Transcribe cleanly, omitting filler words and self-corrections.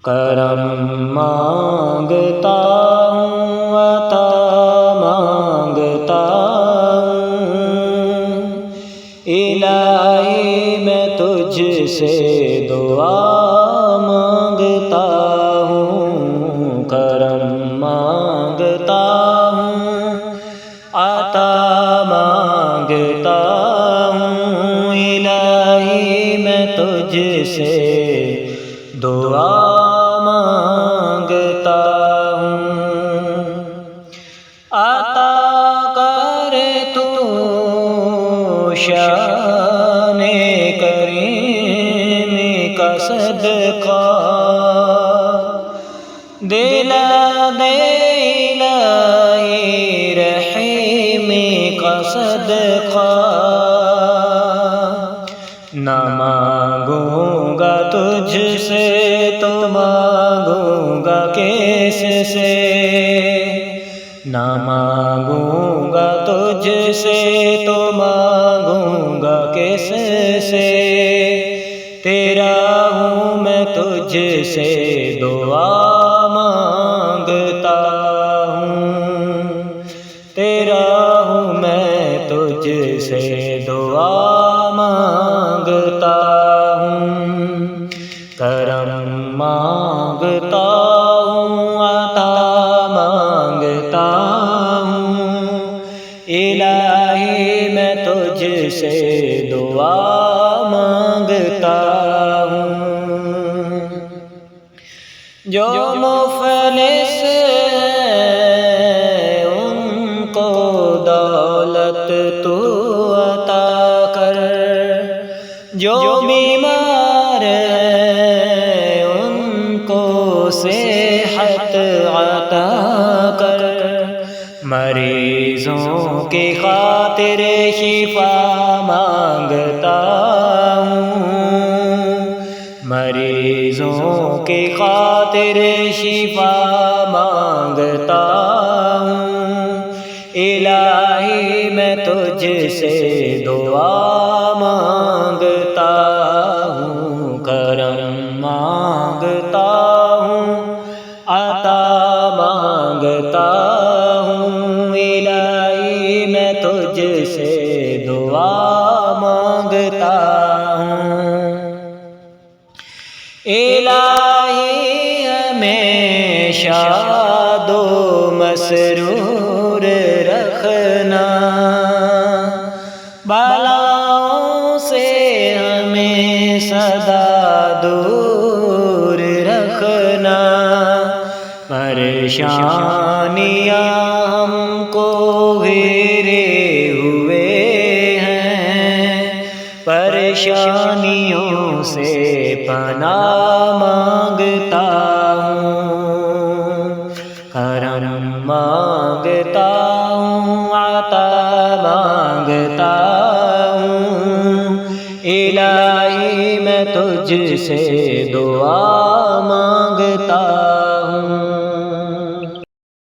کرم مانگتا ہوں، عطا مانگتا ہوں، الہی میں تجھ سے دعا مانگتا ہوں، کرم مانگتا ہوں، عطا مانگتا ہوں، الہی میں تجھ سے دعا مانگتا ہوں، عطا کر تو شان کریم کا صدقہ، دلا دے الہی رحیم کا صدقہ، نہ مانگوں گا تجھ سے تو مانگوں گا کس سے، نہ مانگوں گا تجھ سے تو مانگوں گا کس سے، تیرا ہوں میں تجھ سے دعا مانگتا ہوں، تیرا ہوں میں تجھ سے دعا مانگتا ہوں، کرم مانگتا ہوں، عطا مانگتا ہوں، الہی میں تجھ سے دعا مانگتا ہوں، جو مفلس ہیں ان کو دولت تو عطا کر، جو بیمار ہیں ان کو صحت عطا کر، مریضوں کی خاطر شفا مانگتا ہوں، مریضوں کی خاطر شفا مانگتا ہوں، الہی میں تجھ سے دعا مانگتا ہوں، کرم مانگتا ہوں، عطا مانگتا ہوں، الہی میں تجھ سے دعا مانگتا ہوں، الہی ہمیشہ دو مسرور رکھنا، بلاؤں سے ہمیں سدا دور رکھنا، پریشانیاں ہم کو گھیرے ہوئے ہیں، پریشانیوں سے پناہ مانگتا ہوں، کرم مانگتا ہوں، عطا مانگتا ہوں، الہی میں تجھ سے دعا مانگتا